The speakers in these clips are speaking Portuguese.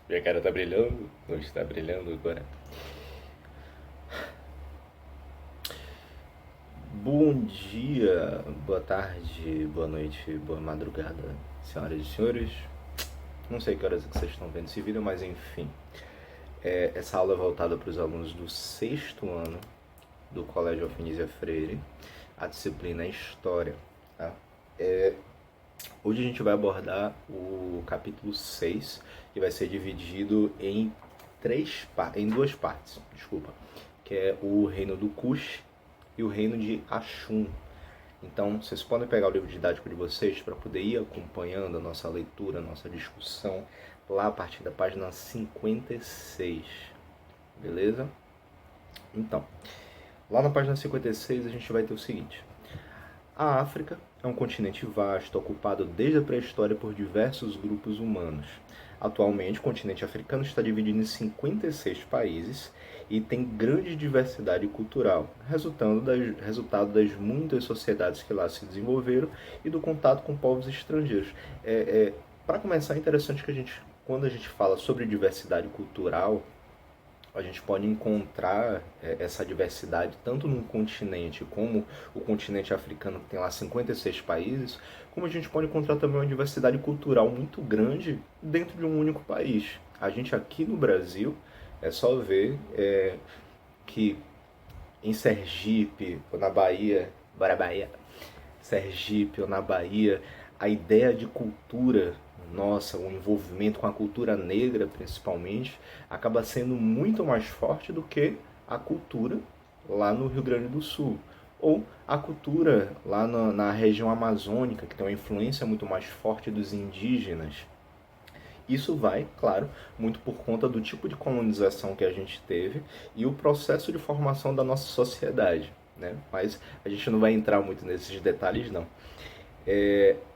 Minha cara tá brilhando, não está brilhando agora. Bom dia, boa tarde, boa noite, boa madrugada, senhoras e senhores. Não sei que horas que vocês estão vendo esse vídeo, mas enfim. Essa aula é voltada para os alunos do sexto ano do Colégio Alfinísia Freire. A disciplina é História. Tá? Hoje a gente vai abordar o capítulo 6, que vai ser dividido em duas partes, desculpa, que é o reino do Kush e o reino de Ashum. Então, vocês podem pegar o livro didático de vocês para poder ir acompanhando a nossa leitura, a nossa discussão, lá a partir da página 56, beleza? Então, lá na página 56 a gente vai ter o seguinte: a África é um continente vasto, ocupado desde a pré-história por diversos grupos humanos. Atualmente, o continente africano está dividido em 56 países e tem grande diversidade cultural, resultado das muitas sociedades que lá se desenvolveram e do contato com povos estrangeiros. Para começar, é interessante que quando a gente fala sobre diversidade cultural, a gente pode encontrar essa diversidade tanto num continente como o continente africano, que tem lá 56 países, como a gente pode encontrar também uma diversidade cultural muito grande dentro de um único país. A gente aqui no Brasil, é só ver que em Sergipe ou na Bahia, bora Bahia, Sergipe ou na Bahia, a ideia de cultura nossa, o envolvimento com a cultura negra principalmente, acaba sendo muito mais forte do que a cultura lá no Rio Grande do Sul. Ou a cultura lá na região amazônica, que tem uma influência muito mais forte dos indígenas. Isso vai, claro, muito por conta do tipo de colonização que a gente teve e o processo de formação da nossa sociedade, né? Mas a gente não vai entrar muito nesses detalhes, não.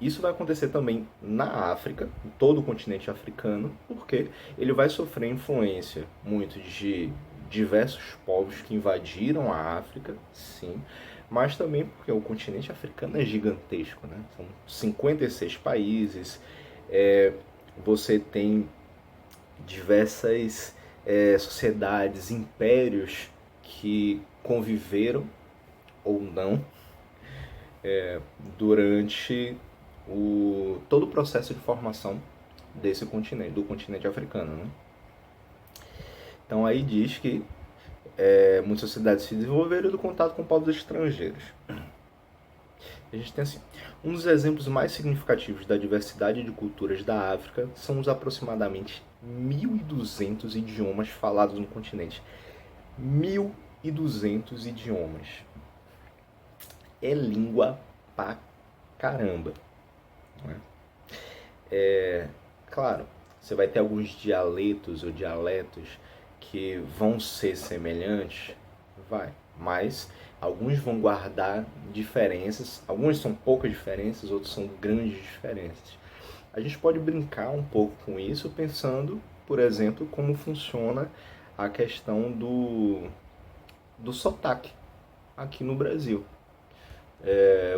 Isso vai acontecer também na África, em todo o continente africano, porque ele vai sofrer influência muito de diversos povos que invadiram a África, sim, mas também porque o continente africano é gigantesco, né? São 56 países, você tem diversas sociedades, impérios que conviveram ou não durante todo o processo de formação desse continente, do continente africano. Né? Então aí diz que muitas sociedades se desenvolveram do contato com povos estrangeiros. A gente tem assim, um dos exemplos mais significativos da diversidade de culturas da África são os aproximadamente 1.200 idiomas falados no continente. 1.200 idiomas. É língua pra caramba. Né? Claro, você vai ter alguns dialetos ou dialetos que vão ser semelhantes, vai, mas alguns vão guardar diferenças, alguns são poucas diferenças, outros são grandes diferenças. A gente pode brincar um pouco com isso pensando, por exemplo, como funciona a questão do sotaque aqui no Brasil.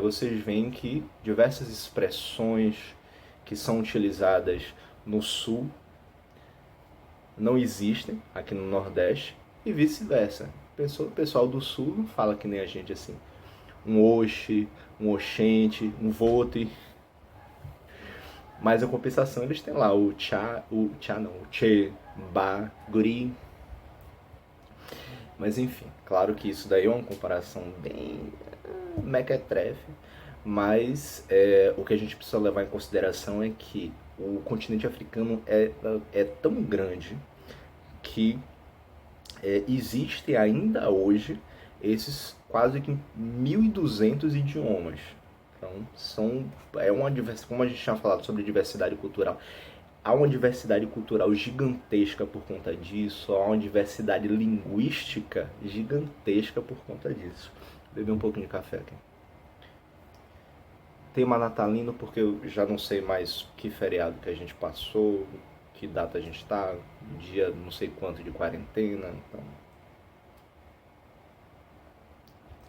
Vocês veem que diversas expressões que são utilizadas no sul não existem aqui no Nordeste e vice-versa. O pessoal do sul não fala que nem a gente assim. Um oxe, um oxente, um vote. Mas a compensação eles têm lá o tchê, ba, guri. Mas enfim, claro que isso daí é uma comparação bem mequetrefe, mas o que a gente precisa levar em consideração é que o continente africano é tão grande que existem ainda hoje esses quase que 1.200 idiomas. Então, como a gente tinha falado sobre diversidade cultural, há uma diversidade cultural gigantesca por conta disso, há uma diversidade linguística gigantesca por conta disso. Vou beber um pouquinho de café aqui. Tema natalino porque eu já não sei mais que feriado que a gente passou, que data a gente está, dia não sei quanto de quarentena, então.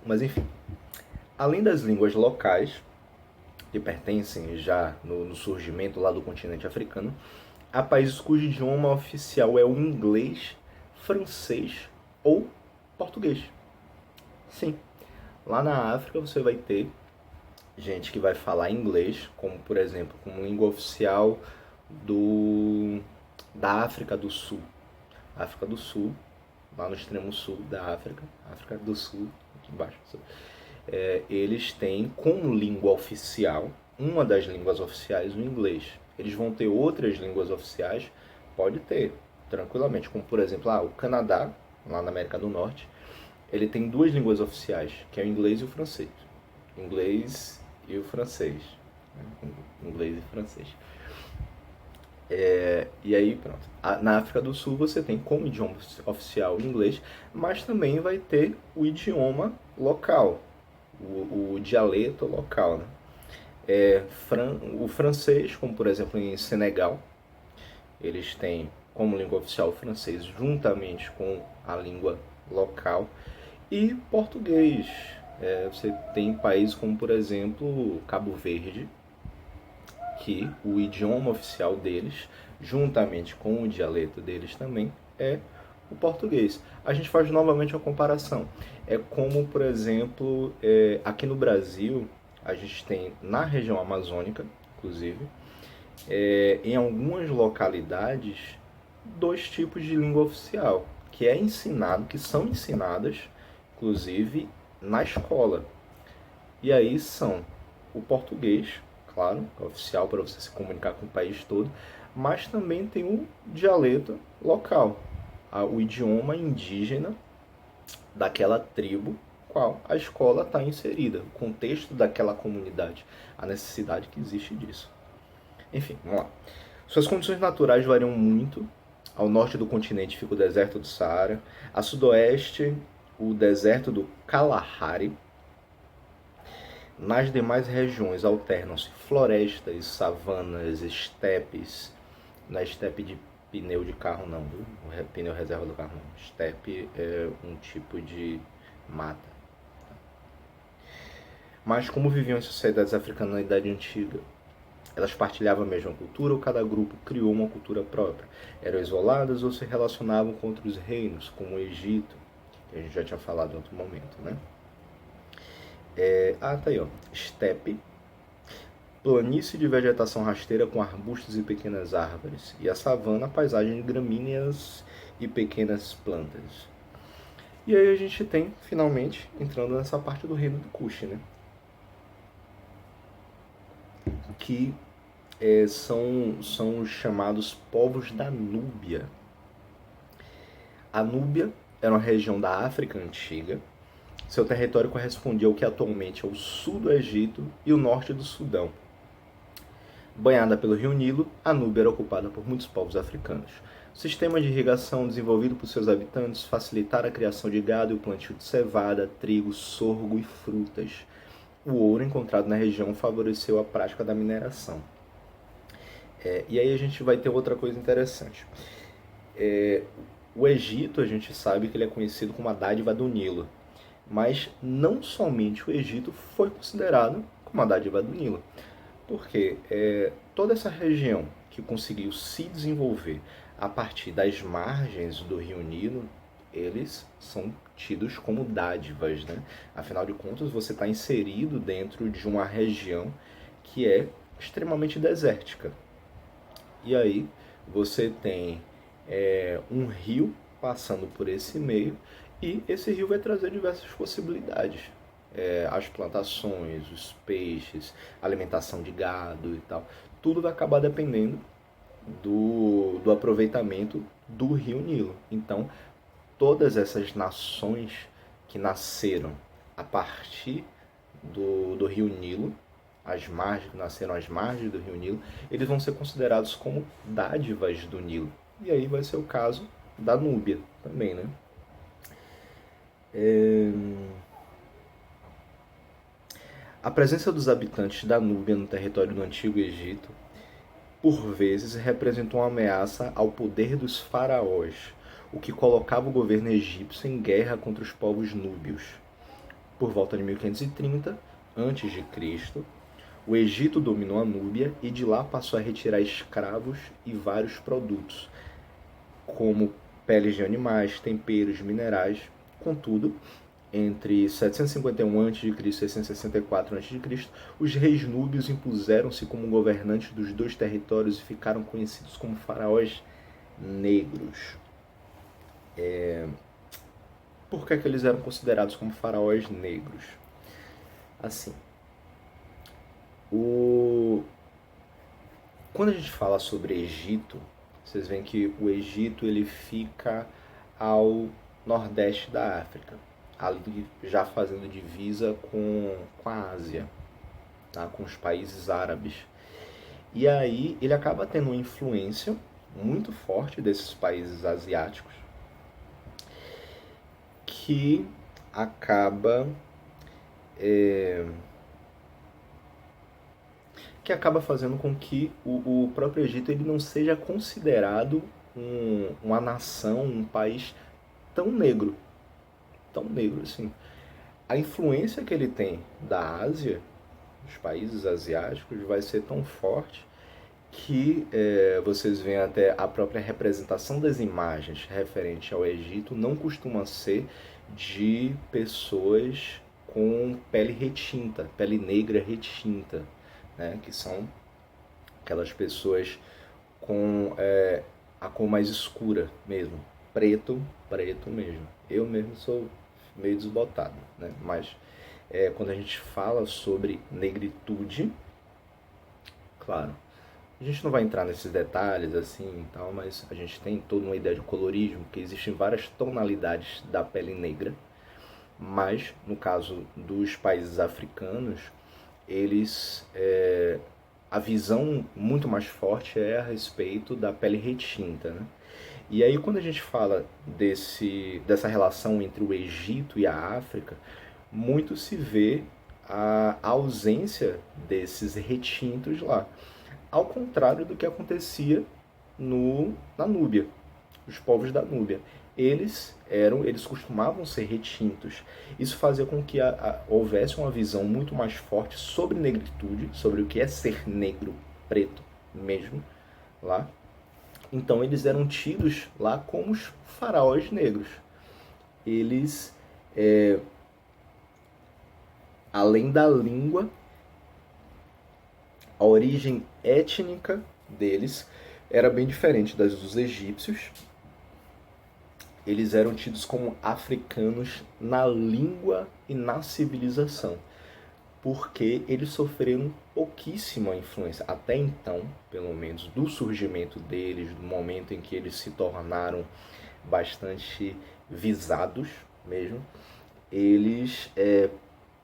Mas enfim, além das línguas locais, que pertencem já no surgimento lá do continente africano, há países cujo idioma oficial é o inglês, francês ou português. Sim, lá na África você vai ter gente que vai falar inglês, como por exemplo, como língua oficial da África do Sul. África do Sul, lá no extremo sul da África, África do Sul, aqui embaixo, eles têm como língua oficial, uma das línguas oficiais, o inglês. Eles vão ter outras línguas oficiais, pode ter, tranquilamente, como por exemplo, o Canadá, lá na América do Norte, ele tem duas línguas oficiais, que é o inglês e o francês. Inglês e o francês. Inglês e francês. E aí, pronto. Na África do Sul você tem como idioma oficial o inglês, mas também vai ter o idioma local, o dialeto local, né? O francês, como por exemplo em Senegal, eles têm como língua oficial o francês juntamente com a língua local, e português. Você tem países como por exemplo Cabo Verde, que o idioma oficial deles, juntamente com o dialeto deles também, é o português. A gente faz novamente uma comparação. É como, por exemplo, aqui no Brasil, a gente tem na região amazônica, inclusive, em algumas localidades, dois tipos de língua oficial, que são ensinadas, inclusive, na escola. E aí são o português, claro, oficial para você se comunicar com o país todo, mas também tem o dialeto local, o idioma indígena daquela tribo qual a escola está inserida, o contexto daquela comunidade, a necessidade que existe disso. Enfim, vamos lá. Suas condições naturais variam muito. Ao norte do continente fica o deserto do Saara, a sudoeste o deserto do Kalahari. Nas demais regiões alternam-se florestas, savanas, estepes. Não é estepe de pneu de carro não, viu? Pneu reserva do carro não. Estepe é um tipo de mata. Mas como viviam as sociedades africanas na Idade Antiga? Elas partilhavam a mesma cultura ou cada grupo criou uma cultura própria? Eram isoladas ou se relacionavam com outros reinos, como o Egito, que a gente já tinha falado em outro momento, né? Tá aí, ó. Estepe, planície de vegetação rasteira com arbustos e pequenas árvores. E a savana, paisagem de gramíneas e pequenas plantas. E aí a gente tem, finalmente, entrando nessa parte do reino do Kush, né? Que são os chamados povos da Núbia. A Núbia era uma região da África antiga. Seu território correspondia ao que atualmente é o sul do Egito e o norte do Sudão. Banhada pelo rio Nilo, a Núbia era ocupada por muitos povos africanos. O sistema de irrigação desenvolvido por seus habitantes facilitara a criação de gado e o plantio de cevada, trigo, sorgo e frutas. O ouro encontrado na região favoreceu a prática da mineração. E aí a gente vai ter outra coisa interessante. O Egito, a gente sabe que ele é conhecido como a dádiva do Nilo. Mas não somente o Egito foi considerado como a dádiva do Nilo. Porque toda essa região que conseguiu se desenvolver a partir das margens do rio Nilo, eles são tidos como dádivas, né? Afinal de contas, você está inserido dentro de uma região que é extremamente desértica. E aí você tem um rio passando por esse meio, e esse rio vai trazer diversas possibilidades. As plantações, os peixes, alimentação de gado e tal. Tudo vai acabar dependendo do aproveitamento do rio Nilo. Então, todas essas nações que nasceram a partir do rio Nilo, nasceram às margens do rio Nilo, eles vão ser considerados como dádivas do Nilo. E aí vai ser o caso da Núbia também, né? A presença dos habitantes da Núbia no território do Antigo Egito, por vezes, representou uma ameaça ao poder dos faraós, o que colocava o governo egípcio em guerra contra os povos núbios. Por volta de 1530 a.C., O Egito dominou a Núbia e de lá passou a retirar escravos e vários produtos, como peles de animais, temperos, minerais. Contudo, entre 751 a.C. e 664 a.C., os reis núbios impuseram-se como governantes dos dois territórios e ficaram conhecidos como faraós negros. Por que eles eram considerados como faraós negros? Assim, quando a gente fala sobre Egito, vocês veem que o Egito ele fica ao nordeste da África, ali já fazendo divisa com a Ásia, tá? Com os países árabes. E aí ele acaba tendo uma influência muito forte desses países asiáticos, que acaba fazendo com que o próprio Egito ele não seja considerado uma nação, um país tão negro assim. A influência que ele tem da Ásia, dos países asiáticos, vai ser tão forte que vocês veem até a própria representação das imagens referente ao Egito não costuma ser de pessoas com pele retinta, pele negra retinta, né? Que são aquelas pessoas com a cor mais escura mesmo, preto mesmo. Eu mesmo sou meio desbotado, né? Mas quando a gente fala sobre negritude, claro, a gente não vai entrar nesses detalhes assim e tal, mas a gente tem toda uma ideia de colorismo, que existem várias tonalidades da pele negra, mas no caso dos países africanos, eles a visão muito mais forte é a respeito da pele retinta, né? E aí quando a gente fala dessa relação entre o Egito e a África, muito se vê a ausência desses retintos lá, ao contrário do que acontecia na Núbia, os povos da Núbia. Eles costumavam ser retintos. Isso fazia com que houvesse uma visão muito mais forte sobre negritude, sobre o que é ser negro, preto mesmo, lá. Então eles eram tidos lá como os faraós negros. Eles, além da língua, a origem étnica deles era bem diferente das dos egípcios. Eles eram tidos como africanos na língua e na civilização, porque eles sofreram pouquíssima influência, até então, pelo menos, do surgimento deles, do momento em que eles se tornaram bastante visados mesmo, eles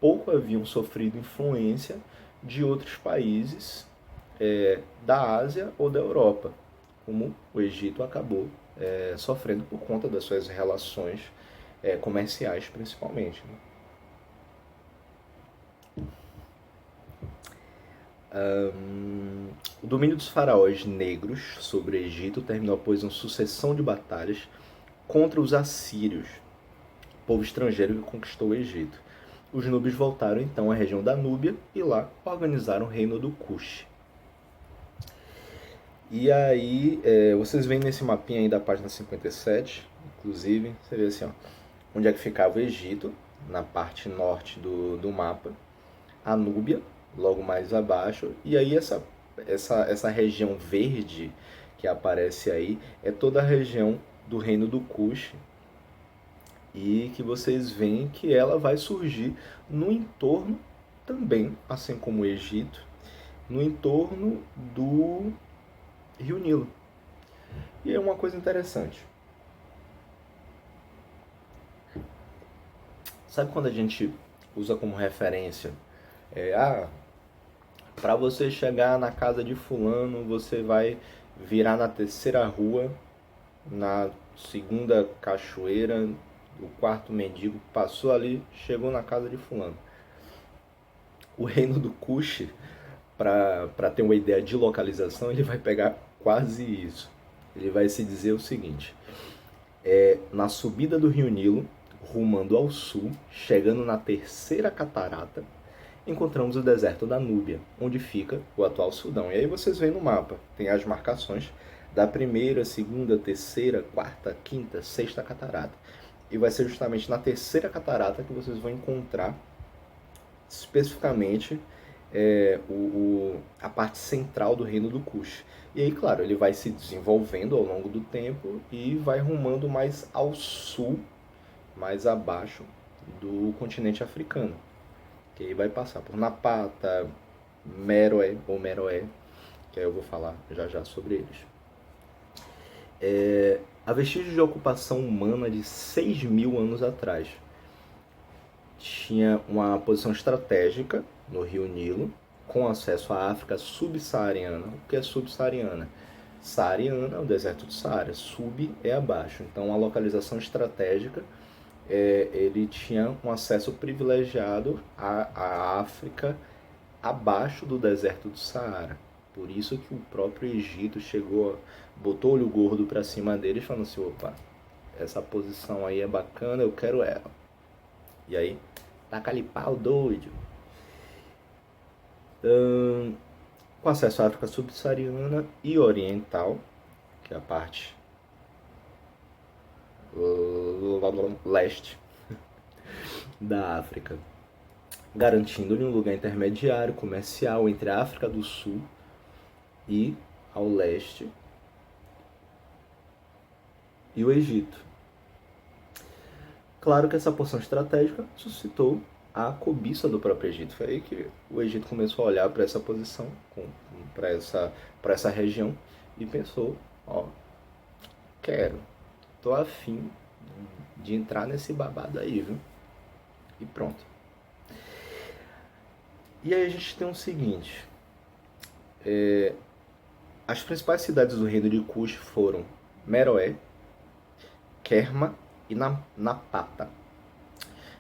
pouco haviam sofrido influência de outros países da Ásia ou da Europa, como o Egito acabou sofrendo por conta das suas relações comerciais, principalmente, né? O domínio dos faraós negros sobre o Egito terminou após uma sucessão de batalhas contra os assírios, povo estrangeiro que conquistou o Egito. Os núbios voltaram então à região da Núbia e lá organizaram o reino do Kush. E aí, vocês veem nesse mapinha aí da página 57, inclusive, você vê assim, ó, onde é que ficava o Egito, na parte norte do mapa, a Núbia, logo mais abaixo, e aí essa região verde que aparece aí é toda a região do reino do Kush, e que vocês veem que ela vai surgir no entorno também, assim como o Egito, no entorno do Rio Nilo. E é uma coisa interessante. Sabe quando a gente usa como referência para você chegar na casa de fulano, você vai virar na terceira rua, na segunda cachoeira, o quarto mendigo passou ali, chegou na casa de fulano. O reino do Kush, para ter uma ideia de localização, ele vai pegar quase isso. Ele vai se dizer o seguinte: na subida do Rio Nilo, rumando ao sul, chegando na terceira catarata, encontramos o deserto da Núbia, onde fica o atual Sudão. E aí vocês veem no mapa, tem as marcações da primeira, segunda, terceira, quarta, quinta, sexta catarata. E vai ser justamente na terceira catarata que vocês vão encontrar especificamente a parte central do reino do Kush. E aí, claro, ele vai se desenvolvendo ao longo do tempo e vai rumando mais ao sul, mais abaixo do continente africano. Que aí vai passar por Napata, Meroé ou Meroé, que aí eu vou falar já já sobre eles. A vestígio de ocupação humana de 6.000 anos atrás. Tinha uma posição estratégica no rio Nilo, com acesso à África subsaariana. O que é subsaariana? Saariana é o deserto do Saara, sub é abaixo. Então a localização estratégica, ele tinha um acesso privilegiado à África abaixo do deserto do Saara. Por isso que o próprio Egito chegou, botou olho gordo para cima deles, falando assim, opa, essa posição aí é bacana, eu quero ela. E aí, taca-lhe pau, doido. Com acesso à África subsaariana e oriental, que é a parte leste da África, garantindo-lhe um lugar intermediário comercial entre a África do Sul e ao leste e o Egito. Claro que essa porção estratégica suscitou a cobiça do próprio Egito. Foi aí que o Egito começou a olhar para essa posição, para essa região e pensou, ó, tô afim de entrar nesse babado aí, viu? E pronto. E aí a gente tem o seguinte, as principais cidades do reino de Kush foram Meroé, Kerma e Napata.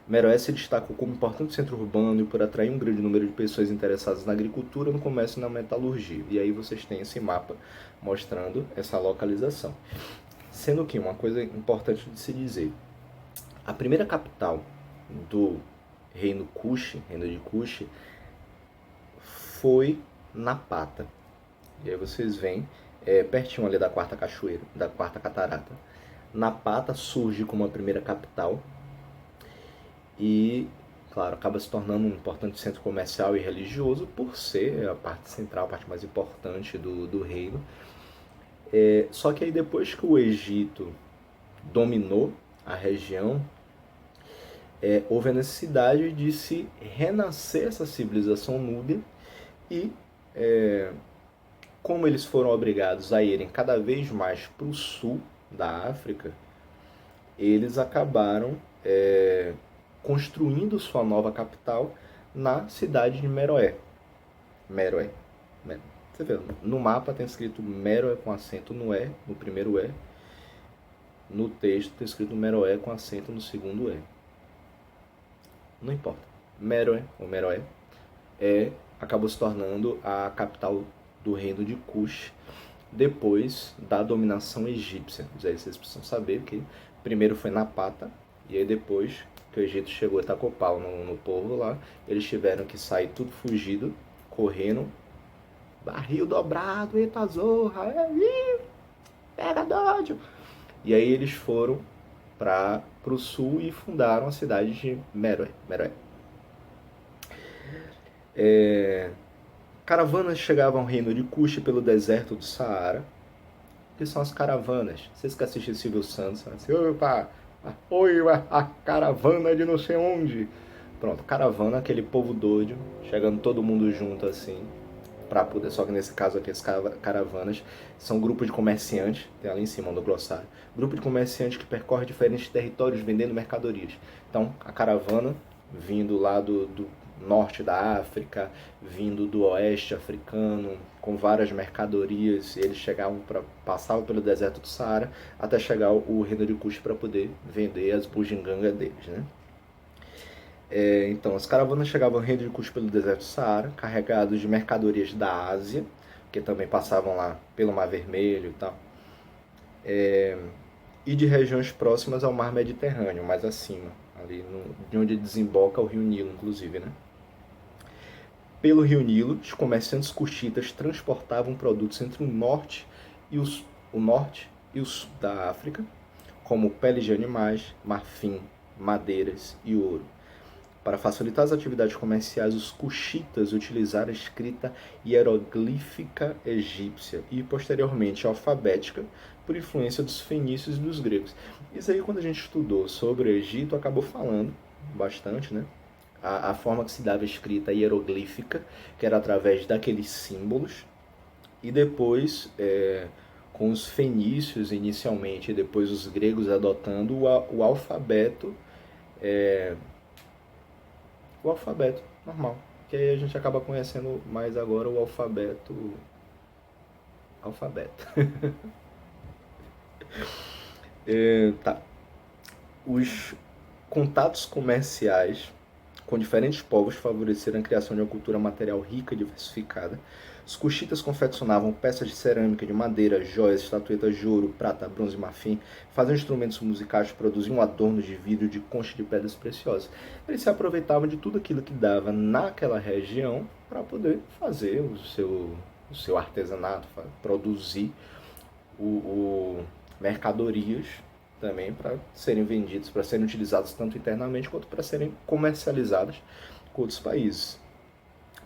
Meroé se destacou como importante centro urbano e por atrair um grande número de pessoas interessadas na agricultura, no comércio e na metalurgia. E aí vocês têm esse mapa mostrando essa localização. Sendo que uma coisa importante de se dizer, a primeira capital do reino de Kush, foi Napata. E aí vocês veem, pertinho ali da quarta cachoeira, da quarta catarata. Napata surge como a primeira capital e, claro, acaba se tornando um importante centro comercial e religioso por ser a parte central, a parte mais importante do reino. Só que aí depois que o Egito dominou a região, houve a necessidade de se renascer essa civilização núbia e, como eles foram obrigados a irem cada vez mais para o sul da África, eles acabaram construindo sua nova capital na cidade de Meroé. Meroé. Você vê, no mapa tem escrito Meroé com acento no E, no primeiro E. No texto tem escrito Meroé com acento no segundo E. Não importa. Meroé, ou Meroé, acabou se tornando a capital do reino de Kush depois da dominação egípcia. Aí vocês precisam saber que primeiro foi Napata, e aí depois que o Egito chegou e tacou pau no povo lá, eles tiveram que sair tudo fugido, correndo, barril dobrado, eita zorra, pega doido. E aí eles foram para o sul e fundaram a cidade de Meroé. Caravanas chegavam ao reino de Kush pelo deserto do Saara. O que são as caravanas? Vocês que assistem Silvio Santos, assim, opa, a caravana de não sei onde. Pronto, caravana, aquele povo doido, chegando todo mundo junto assim, para poder. Só que nesse caso aqui, as caravanas são grupos de comerciantes, tem ali em cima do glossário, grupo de comerciantes que percorre diferentes territórios vendendo mercadorias. Então, a caravana vindo lá do norte da África, vindo do oeste africano, com várias mercadorias, eles passavam pelo deserto do Saara até chegar o reino de Kush para poder vender as bugigangas deles, né? Então, as caravanas chegavam ao reino de Kush pelo deserto do Saara, carregados de mercadorias da Ásia, que também passavam lá pelo Mar Vermelho e tal, e de regiões próximas ao Mar Mediterrâneo, mais acima, ali de onde desemboca o Rio Nilo, inclusive, né? Pelo Rio Nilo, os comerciantes cushitas transportavam produtos entre o norte e o sul da África, como peles de animais, marfim, madeiras e ouro. Para facilitar as atividades comerciais, os cushitas utilizaram a escrita hieroglífica egípcia e, posteriormente, alfabética, por influência dos fenícios e dos gregos. Isso aí, quando a gente estudou sobre o Egito, acabou falando bastante, né? A forma que se dava a escrita hieroglífica, que era através daqueles símbolos, e depois, com os fenícios inicialmente, e depois os gregos adotando o alfabeto, o alfabeto normal. Que aí a gente acaba conhecendo mais agora o alfabeto. Tá. Os contatos comerciais com diferentes povos favoreceram a criação de uma cultura material rica e diversificada. Os cushitas confeccionavam peças de cerâmica, de madeira, joias, estatuetas de ouro, prata, bronze e marfim, faziam instrumentos musicais, produziam adornos de vidro, de concha de pedras preciosas. Eles se aproveitavam de tudo aquilo que dava naquela região para poder fazer o seu artesanato, produzir mercadorias também para serem vendidos, para serem utilizados tanto internamente quanto para serem comercializadas com outros países,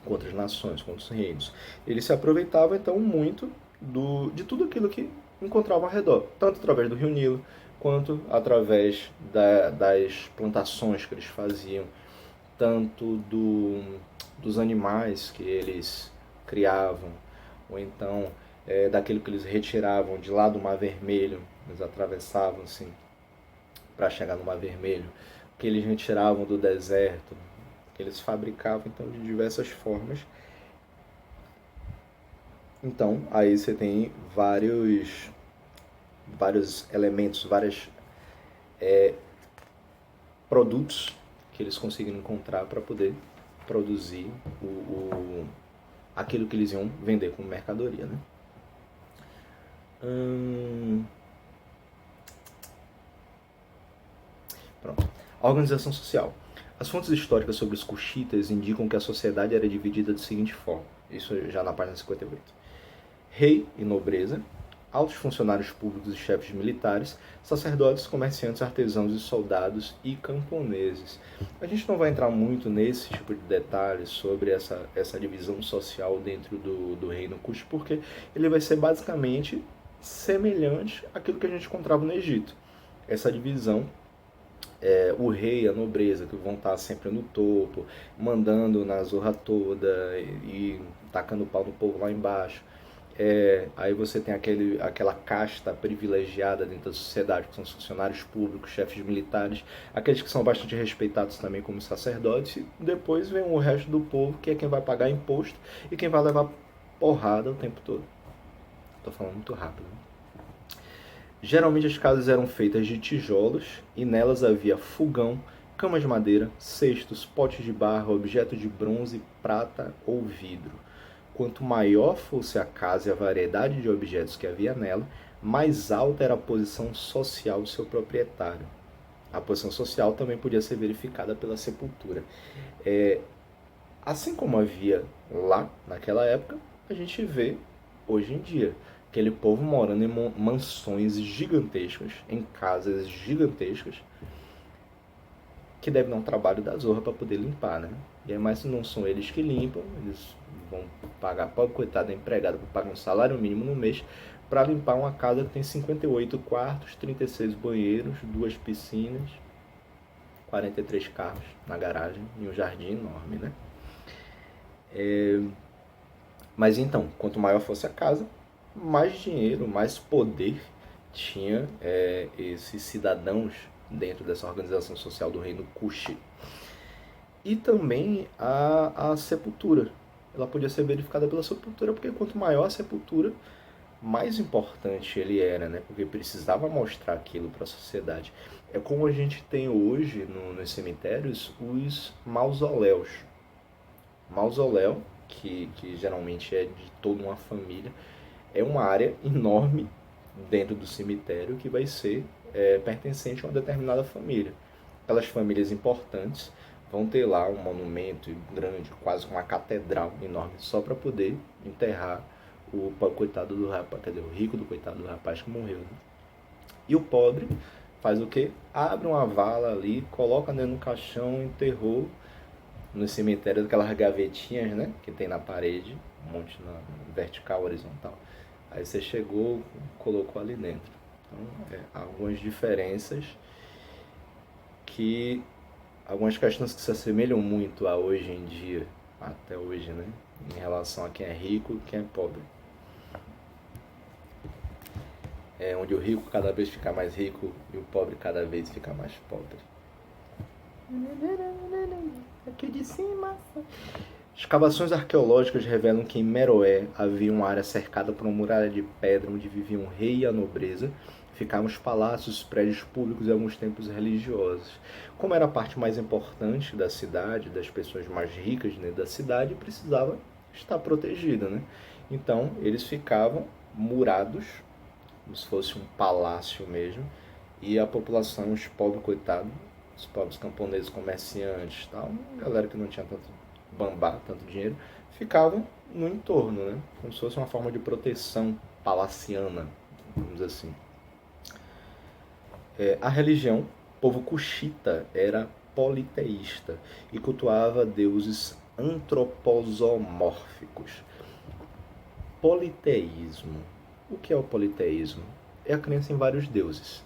com outras nações, com outros reinos. Eles se aproveitavam então muito de tudo aquilo que encontravam ao redor, tanto através do Rio Nilo, quanto através das plantações que eles faziam, tanto dos animais que eles criavam, ou então daquilo que eles retiravam de lá do Mar Vermelho. Eles atravessavam assim para chegar no Mar Vermelho, que eles retiravam do deserto, que eles fabricavam então de diversas formas. Então aí você tem vários elementos, vários produtos que eles conseguiram encontrar para poder produzir aquilo que eles iam vender como mercadoria, né? Pronto. A organização social. As fontes históricas sobre os cushitas indicam que a sociedade era dividida da seguinte forma, isso já na página 58. Rei e nobreza, altos funcionários públicos e chefes militares, sacerdotes, comerciantes, artesãos e soldados e camponeses. A gente não vai entrar muito nesse tipo de detalhes sobre essa divisão social dentro do reino Kush, porque ele vai ser basicamente semelhante àquilo que a gente encontrava no Egito. Essa divisão, o rei, a nobreza, que vão estar sempre no topo, mandando na zorra toda e tacando o pau no povo lá embaixo. Aí você tem aquela casta privilegiada dentro da sociedade, que são os funcionários públicos, chefes militares, aqueles que são bastante respeitados também como sacerdotes, e depois vem o resto do povo, que é quem vai pagar imposto e quem vai levar porrada o tempo todo. Estou falando muito rápido, né? Geralmente as casas eram feitas de tijolos e nelas havia fogão, cama de madeira, cestos, potes de barro, objetos de bronze, prata ou vidro. Quanto maior fosse a casa e a variedade de objetos que havia nela, mais alta era a posição social do seu proprietário. A posição social também podia ser verificada pela sepultura. Assim como havia lá naquela época, a gente vê hoje em dia aquele povo morando em mansões gigantescas, em casas gigantescas, que devem dar um trabalho da zorra para poder limpar, né? E aí, mas não são eles que limpam, eles vão pagar pobre coitado da empregada para pagar um salário mínimo no mês para limpar uma casa que tem 58 quartos, 36 banheiros, 2 piscinas, 43 carros na garagem e um jardim enorme, né? Mas então, quanto maior fosse a casa, mais dinheiro, mais poder tinha esses cidadãos dentro dessa organização social do reino Kushi. E também a sepultura. Ela podia ser verificada pela sepultura, porque quanto maior a sepultura, mais importante ele era, né? Porque precisava mostrar aquilo para a sociedade. É como a gente tem hoje nos cemitérios os mausoléus. Mausoléu, que geralmente é de toda uma família, é uma área enorme dentro do cemitério que vai ser pertencente a uma determinada família. Aquelas famílias importantes vão ter lá um monumento grande, quase uma catedral enorme, só para poder enterrar o coitado do rapaz, quer dizer, o rico do coitado do rapaz que morreu. Né? E o pobre faz o quê? Abre uma vala ali, coloca dentro do caixão, enterrou no cemitério, aquelas gavetinhas, né, que tem na parede, um monte na vertical, horizontal. Aí você chegou, colocou ali dentro. Então, algumas diferenças que algumas questões que se assemelham muito a hoje em dia, até hoje, né, em relação a quem é rico e quem é pobre. Onde o rico cada vez fica mais rico e o pobre cada vez fica mais pobre. Aqui de cima. Escavações arqueológicas revelam que em Meroé havia uma área cercada por uma muralha de pedra onde viviam o rei e a nobreza, ficavam os palácios, os prédios públicos e alguns templos religiosos. Como era a parte mais importante da cidade, das pessoas mais ricas, né, da cidade, precisava estar protegida, né? Então eles ficavam murados, como se fosse um palácio mesmo, e a população, os pobres coitados, os pobres camponeses, comerciantes, tal, galera que não tinha tanto bambá, tanto dinheiro, ficavam no entorno, né? Como se fosse uma forma de proteção palaciana, vamos dizer assim. A religião, o povo cuxita, era politeísta e cultuava deuses antroposomórficos. Politeísmo. O que é o politeísmo? É a crença em vários deuses.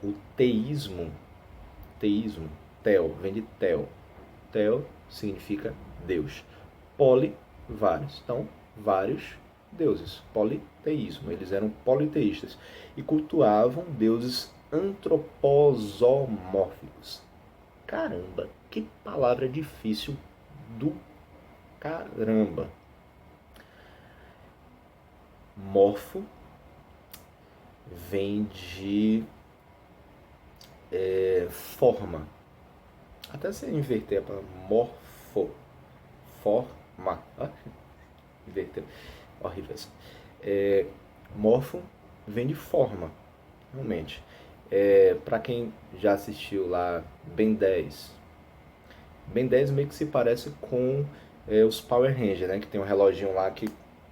O teísmo, tel, vem de tel. Tel significa Deus. Poli, vários. Então, vários deuses. Politeísmo. Eles eram politeístas e cultuavam deuses antroposomórficos. Caramba, que palavra difícil do caramba. Morfo vem de forma. Até se inverter a palavra morfo, forma. Inverteu. Horrível isso. Morfo vem de forma, realmente. Para quem já assistiu lá Ben 10, Ben 10 meio que se parece com os Power Rangers, né? Que tem um reloginho lá que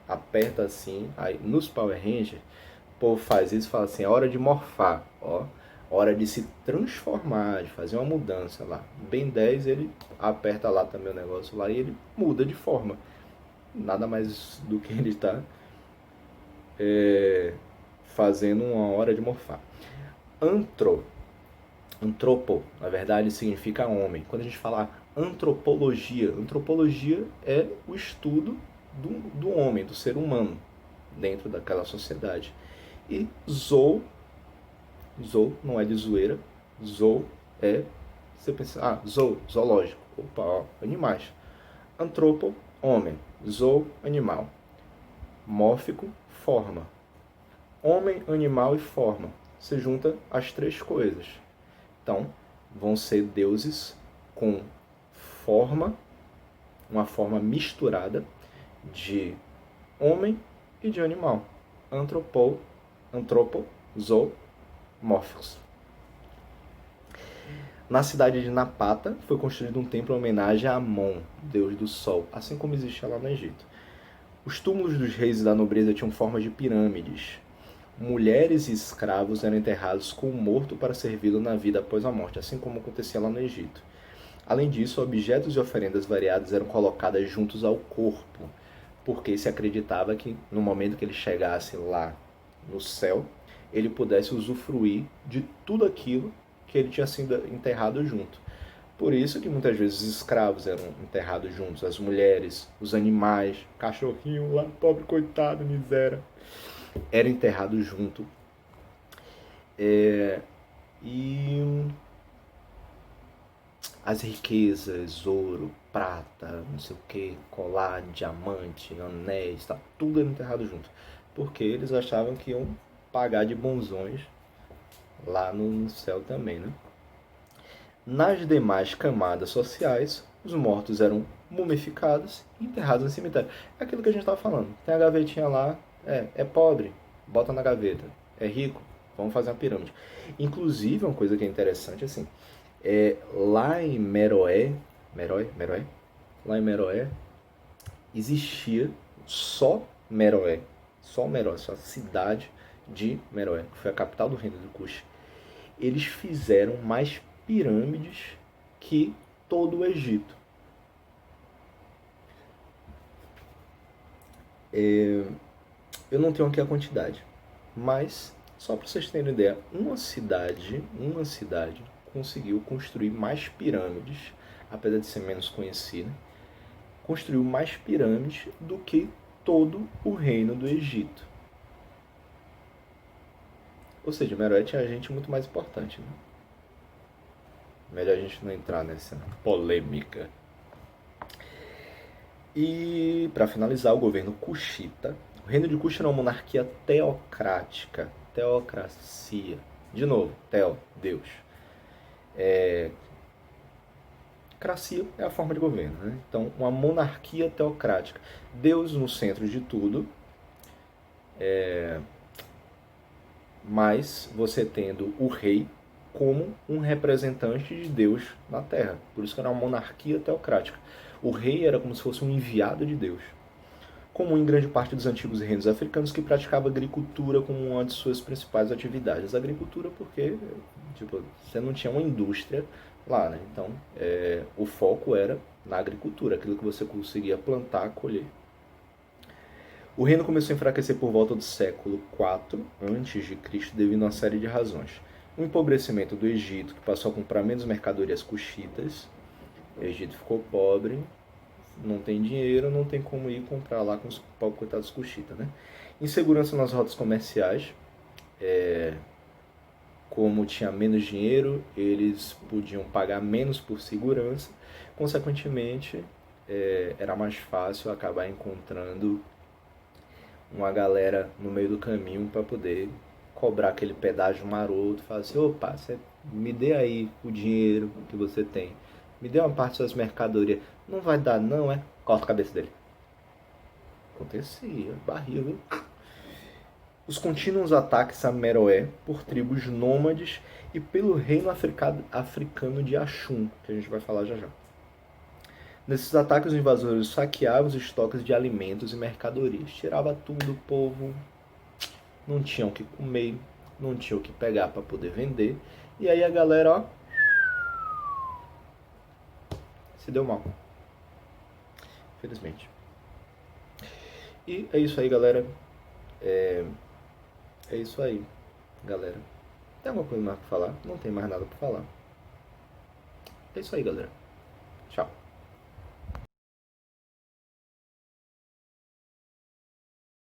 aperta assim. Aí nos Power Rangers, o povo faz isso e fala assim, é hora de morfar, ó. Hora de se transformar, de fazer uma mudança lá. Ben 10, ele aperta lá também o negócio lá e ele muda de forma. Nada mais do que ele está fazendo uma hora de morfar. Antropo, na verdade, significa homem. Quando a gente fala antropologia é o estudo do homem, do ser humano, dentro daquela sociedade. E zoou não é de zoeira, zoou é, você pensa, zoológico, opa, ó, animais. Antropo, homem, zoou, animal. Mórfico, forma. Homem, animal e forma. Você junta as três coisas. Então, vão ser deuses com forma, uma forma misturada de homem e de animal. Antropo, zoomórficos. Na cidade de Napata foi construído um templo em homenagem a Amon, deus do sol, assim como existia lá no Egito. Os túmulos dos reis e da nobreza tinham forma de pirâmides. Mulheres e escravos eram enterrados com o morto para servi-lo na vida após a morte, assim como acontecia lá no Egito. Além disso, objetos e oferendas variadas eram colocadas juntos ao corpo, porque se acreditava que no momento que ele chegasse lá no céu, ele pudesse usufruir de tudo aquilo que ele tinha sido enterrado junto. Por isso que muitas vezes os escravos eram enterrados juntos, as mulheres, os animais, cachorrinho lá, pobre coitado, miséria, era enterrado junto. E as riquezas, ouro, prata, não sei o que, colar, diamante, anéis, tá, tudo era enterrado junto. Porque eles achavam que iam pagar de bonzões lá no céu também, né? Nas demais camadas sociais, os mortos eram mumificados e enterrados no cemitério. É aquilo que a gente estava falando. Tem a gavetinha lá, é pobre, bota na gaveta. É rico, vamos fazer uma pirâmide. Inclusive, uma coisa que é interessante, assim, Lá em Meroé, lá em Meroé, existia Meroé, só a cidade de Meroé, que foi a capital do reino do Cush. Eles fizeram mais pirâmides que todo o Egito. Eu não tenho aqui a quantidade, mas só para vocês terem ideia, uma cidade conseguiu construir mais pirâmides, apesar de ser menos conhecida, construiu mais pirâmides do que todo o reino do Egito. Ou seja, Meroé tinha gente muito mais importante. Né? Melhor a gente não entrar nessa polêmica. E, para finalizar, o governo cuxita. O reino de Cush era uma monarquia teocrática. Teocracia. De novo, teo, Deus. Cracia é a forma de governo. Né? Então, uma monarquia teocrática. Deus no centro de tudo. Mas você tendo o rei como um representante de Deus na Terra. Por isso que era uma monarquia teocrática. O rei era como se fosse um enviado de Deus. Comum em grande parte dos antigos reinos africanos que praticava agricultura como uma de suas principais atividades. Agricultura porque você não tinha uma indústria lá, né? Então o foco era na agricultura, aquilo que você conseguia plantar, colher. O reino começou a enfraquecer por volta do século IV a.C. devido a uma série de razões. O empobrecimento do Egito, que passou a comprar menos mercadorias cuxitas. O Egito ficou pobre, não tem dinheiro, não tem como ir comprar lá com os coitados cuxitas, né? Insegurança nas rotas comerciais. Como tinha menos dinheiro, eles podiam pagar menos por segurança. Consequentemente, era mais fácil acabar encontrando uma galera no meio do caminho para poder cobrar aquele pedágio maroto, falar assim, opa, você me dê aí o dinheiro que você tem, me dê uma parte das suas mercadorias, não vai dar não, corta a cabeça dele. Acontecia, barril, viu? Os contínuos ataques a Meroé por tribos nômades e pelo reino africano de Axum, que a gente vai falar já já. Nesses ataques, os invasores saqueavam os estoques de alimentos e mercadorias. Tirava tudo do povo, não tinham o que comer, não tinham o que pegar para poder vender. E aí a galera, se deu mal. Infelizmente. E é isso aí, galera. É isso aí, galera. Tem alguma coisa mais pra falar? Não tem mais nada pra falar. É isso aí, galera.